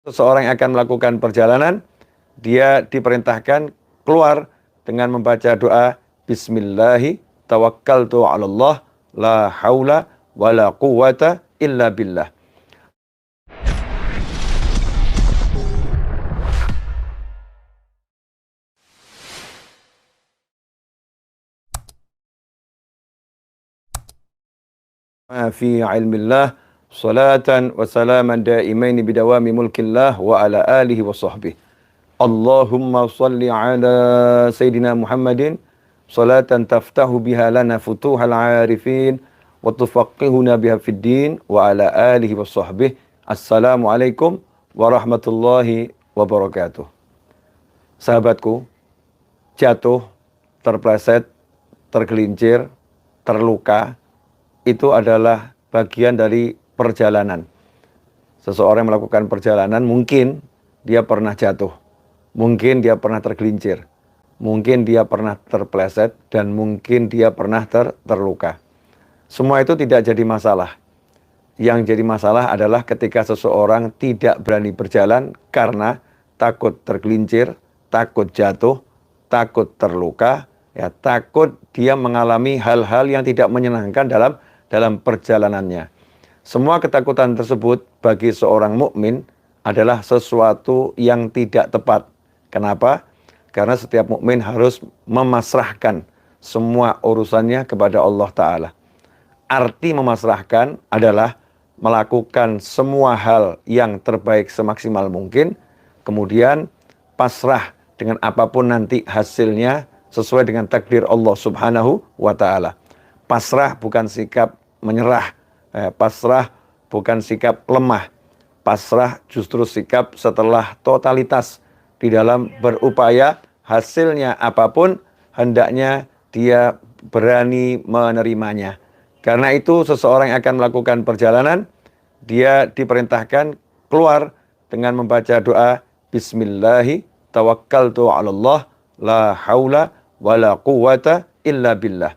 Seseorang yang akan melakukan perjalanan, dia diperintahkan keluar dengan membaca doa Bismillahi tawakkaltu 'alallah la haula wala quwwata illa billah. Fi ilmillah salatan wa salaman daimain bidawami mulkillah wa ala alihi wa sahbihi. Allahumma salli ala Sayyidina Muhammadin salatan taftahu biha lana futuhal arifin wa tufaqihuna biha fid din wa ala alihi wa sahbihi. Assalamualaikum warahmatullahi wabarakatuh. Sahabatku, jatuh, terpleset, tergelincir, terluka, itu adalah bagian dari perjalanan. Seseorang yang melakukan perjalanan, mungkin dia pernah jatuh, mungkin dia pernah tergelincir, mungkin dia pernah terpleset, dan mungkin dia pernah terluka. Semua itu tidak jadi masalah. Yang jadi masalah adalah ketika seseorang tidak berani berjalan karena takut tergelincir, takut jatuh, takut terluka, ya, takut dia mengalami hal-hal yang tidak menyenangkan dalam perjalanannya. Semua ketakutan tersebut bagi seorang mukmin adalah sesuatu yang tidak tepat. Kenapa? Karena setiap mukmin harus memasrahkan semua urusannya kepada Allah Ta'ala. Arti memasrahkan adalah melakukan semua hal yang terbaik semaksimal mungkin, kemudian pasrah dengan apapun nanti hasilnya sesuai dengan takdir Allah Subhanahu wa Ta'ala. Pasrah bukan sikap menyerah, pasrah bukan sikap lemah, pasrah justru sikap setelah totalitas di dalam berupaya hasilnya apapun hendaknya dia berani menerimanya. Karena itu seseorang yang akan melakukan perjalanan, dia diperintahkan keluar dengan membaca doa Bismillahi tawakkaltu 'alallah la haula wala quwwata illa billah.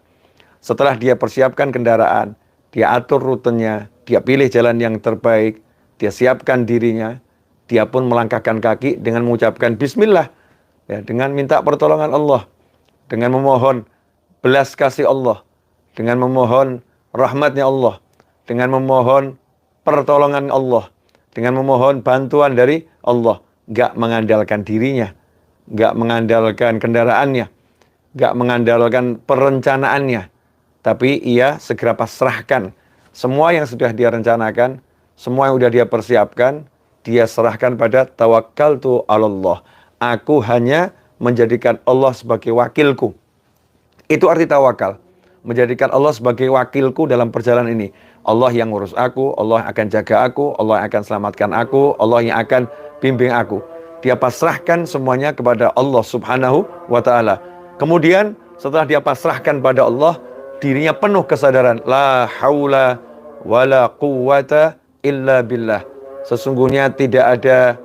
Setelah dia persiapkan kendaraan, dia atur rutenya, dia pilih jalan yang terbaik, dia siapkan dirinya, dia pun melangkahkan kaki dengan mengucapkan Bismillah, ya, dengan minta pertolongan Allah, dengan memohon belas kasih Allah, dengan memohon rahmatnya Allah, dengan memohon pertolongan Allah, dengan memohon bantuan dari Allah. Gak mengandalkan dirinya, gak mengandalkan kendaraannya, gak mengandalkan perencanaannya, tapi ia segera pasrahkan semua yang sudah dia rencanakan, semua yang sudah dia persiapkan, dia serahkan pada tawakkaltu 'alallah. Aku hanya menjadikan Allah sebagai wakilku. Itu arti tawakal. Menjadikan Allah sebagai wakilku dalam perjalanan ini. Allah yang ngurus aku, Allah yang akan jaga aku, Allah yang akan selamatkan aku, Allah yang akan bimbing aku. Dia pasrahkan semuanya kepada Allah Subhanahu wa Ta'ala. Kemudian setelah dia pasrahkan pada Allah, dirinya penuh kesadaran, la haula wala quwwata illa billah. Sesungguhnya tidak ada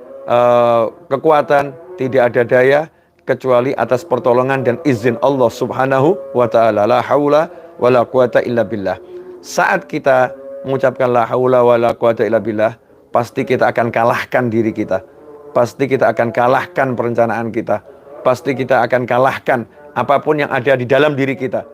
kekuatan, tidak ada daya kecuali atas pertolongan dan izin Allah Subhanahu wa Ta'ala. La haula wala quwwata illa billah. Saat kita mengucapkan la haula wala quwwata illa billah, pasti kita akan kalahkan diri kita. Pasti kita akan kalahkan perencanaan kita. Pasti kita akan kalahkan apapun yang ada di dalam diri kita.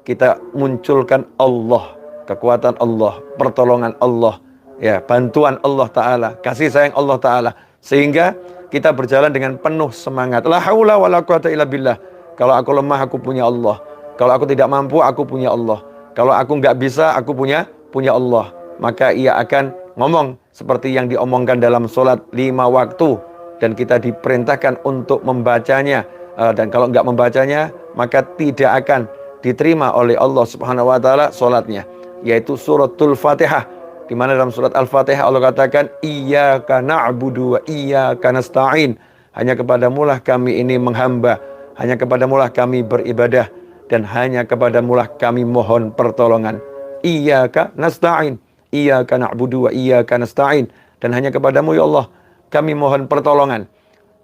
Kita munculkan Allah, kekuatan Allah, pertolongan Allah, ya, bantuan Allah Ta'ala, kasih sayang Allah Ta'ala, sehingga kita berjalan dengan penuh semangat. La haula wala quwwata illa billah. Kalau aku lemah, aku punya Allah. Kalau aku tidak mampu, aku punya Allah. Kalau aku nggak bisa, aku punya Allah. Maka ia akan ngomong seperti yang diomongkan dalam sholat 5 waktu, dan kita diperintahkan untuk membacanya. Dan kalau nggak membacanya, maka tidak akan diterima oleh Allah Subhanahu wa Ta'ala sholatnya, yaitu suratul Fatihah, di mana dalam surat Al-Fatihah Allah katakan iyyaka na'budu wa iyyaka nasta'in. Hanya kepadamulah kami ini menghamba, hanya kepadamulah kami beribadah, dan hanya kepadamulah kami mohon pertolongan. Iyyaka nasta'in, iyyaka na'budu wa iyyaka nasta'in, dan hanya kepadamu ya Allah kami mohon pertolongan.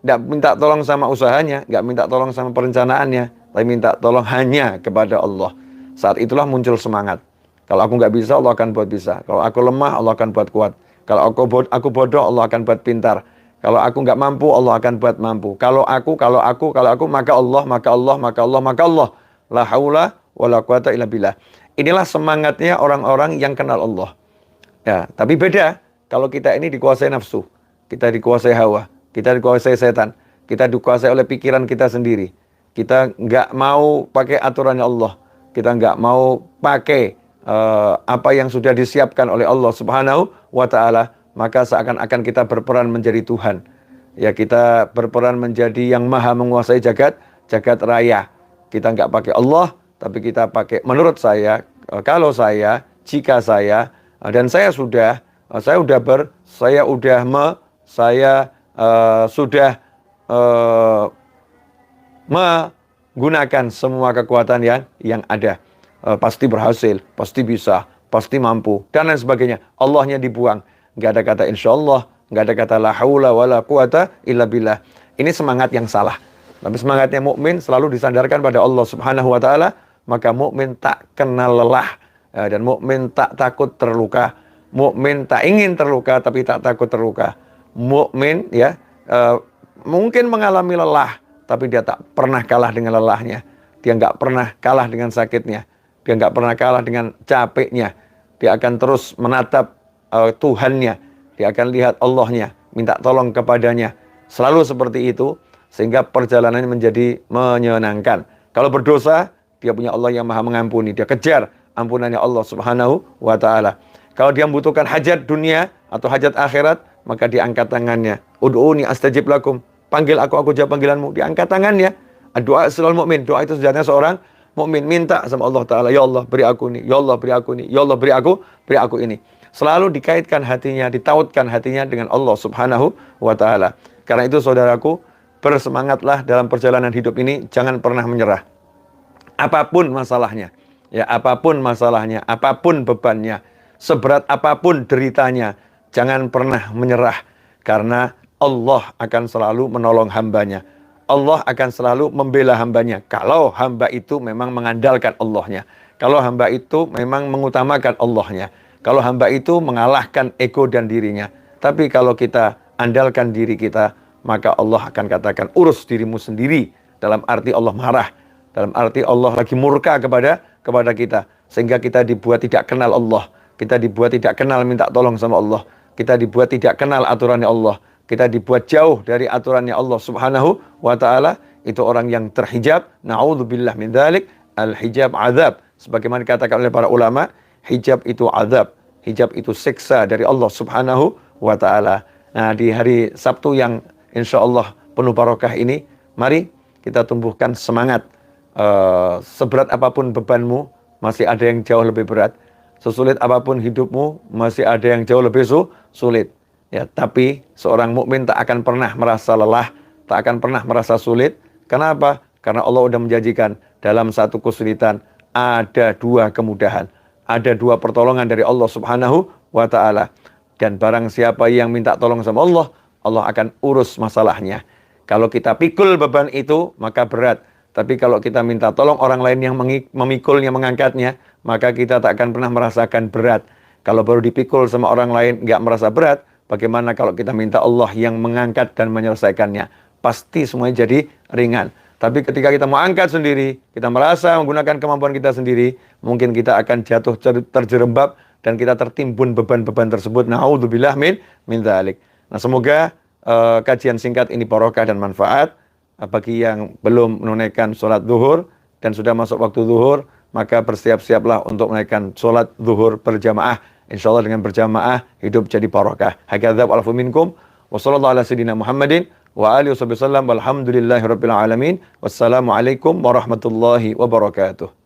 Tidak minta tolong sama usahanya, nggak minta tolong sama perencanaannya, tapi minta tolong hanya kepada Allah. Saat itulah muncul semangat. Kalau aku nggak bisa, Allah akan buat bisa. Kalau aku lemah, Allah akan buat kuat. Kalau aku bodoh, Allah akan buat pintar. Kalau aku nggak mampu, Allah akan buat mampu. Kalau aku, maka Allah, maka Allah, maka Allah, maka Allah. La haula wa la quwata illa billah. Inilah semangatnya orang-orang yang kenal Allah. Ya, tapi beda kalau kita ini dikuasai nafsu, kita dikuasai hawa, kita dikuasai setan, kita dikuasai oleh pikiran kita sendiri. Kita nggak mau pakai aturannya Allah. Kita nggak mau pakai apa yang sudah disiapkan oleh Allah Subhanahu wa Ta'ala. Maka seakan-akan kita berperan menjadi Tuhan. Ya, kita berperan menjadi yang maha menguasai jagat raya. Kita nggak pakai Allah, tapi kita pakai menurut saya, kalau saya, jika saya, dan saya sudah menggunakan semua kekuatan yang ada. Pasti berhasil, pasti bisa, pasti mampu, dan lain sebagainya. Allahnya dibuang. Nggak ada kata insya Allah, nggak ada kata la haula wa la quwata illa billah. Ini semangat yang salah. Tapi semangatnya mukmin selalu disandarkan pada Allah Subhanahu wa Ta'ala. Maka mukmin tak kenal lelah, dan mukmin tak takut terluka. Mukmin tak ingin terluka tapi tak takut terluka. Mukmin mungkin mengalami lelah, tapi dia tak pernah kalah dengan lelahnya. Dia nggak pernah kalah dengan sakitnya. Dia nggak pernah kalah dengan capeknya. Dia akan terus menatap Tuhannya, dia akan lihat Allahnya, minta tolong kepadanya. Selalu seperti itu, sehingga perjalanannya menjadi menyenangkan. Kalau berdosa, dia punya Allah yang maha mengampuni. Dia kejar ampunannya Allah Subhanahu wa Ta'ala. Kalau dia membutuhkan hajat dunia atau hajat akhirat, maka diangkat tangannya. Ud'uni astajib lakum. Panggil aku jawab panggilanmu. Diangkat tangannya. Doa silal mu'min. Doa itu sejatinya seorang mukmin, minta sama Allah Ta'ala. Ya Allah, beri aku ini. Ya Allah, beri aku ini. Ya Allah, beri aku ini. Selalu dikaitkan hatinya, ditautkan hatinya dengan Allah Subhanahu wa Ta'ala. Karena itu saudaraku, bersemangatlah dalam perjalanan hidup ini, jangan pernah menyerah. Apapun masalahnya, apapun bebannya, seberat apapun deritanya, jangan pernah menyerah. Karena Allah akan selalu menolong hambanya. Allah akan selalu membela hambanya. Kalau hamba itu memang mengandalkan Allahnya. Kalau hamba itu memang mengutamakan Allahnya. Kalau hamba itu mengalahkan ego dan dirinya. Tapi kalau kita andalkan diri kita, maka Allah akan katakan, urus dirimu sendiri. Dalam arti Allah marah. Dalam arti Allah lagi murka kepada kita. Sehingga kita dibuat tidak kenal Allah. Kita dibuat tidak kenal minta tolong sama Allah. Kita dibuat tidak kenal aturannya Allah. Kita dibuat jauh dari aturannya Allah Subhanahu wa Ta'ala. Itu orang yang terhijab. Na'udzubillah min dzalik. Al-hijab azab. Sebagaimana dikatakan oleh para ulama, hijab itu azab, hijab itu siksa dari Allah Subhanahu wa Ta'ala. Nah, di hari Sabtu yang insya Allah penuh barokah ini, mari kita tumbuhkan semangat. Seberat apapun bebanmu, masih ada yang jauh lebih berat. Sesulit apapun hidupmu, masih ada yang jauh lebih sulit. Ya, tapi seorang mukmin tak akan pernah merasa lelah, tak akan pernah merasa sulit. Kenapa? Karena Allah sudah menjanjikan dalam satu kesulitan ada dua kemudahan. Ada dua pertolongan dari Allah Subhanahu wa Ta'ala. Dan barang siapa yang minta tolong sama Allah, Allah akan urus masalahnya. Kalau kita pikul beban itu, maka berat. Tapi kalau kita minta tolong orang lain yang memikulnya, mengangkatnya, maka kita tak akan pernah merasakan berat. Kalau baru dipikul sama orang lain nggak merasa berat, bagaimana kalau kita minta Allah yang mengangkat dan menyelesaikannya? Pasti semuanya jadi ringan. Tapi ketika kita mau angkat sendiri, kita merasa menggunakan kemampuan kita sendiri, mungkin kita akan jatuh terjerembab dan kita tertimbun beban-beban tersebut. Na'udzubillah min dzalik. Nah, semoga kajian singkat ini barokah dan manfaat. Bagi yang belum menunaikan sholat zuhur dan sudah masuk waktu zuhur, maka bersiap-siaplah untuk menunaikan sholat zuhur berjamaah. InsyaAllah dengan berjamaah hidup jadi barokah. Hakadza wa'alafu minkum. Wa sallallahu ala sayyidina Muhammadin wa alihi wasallam walhamdulillahi rabbil alamin. Wassalamualaikum warahmatullahi wabarakatuh.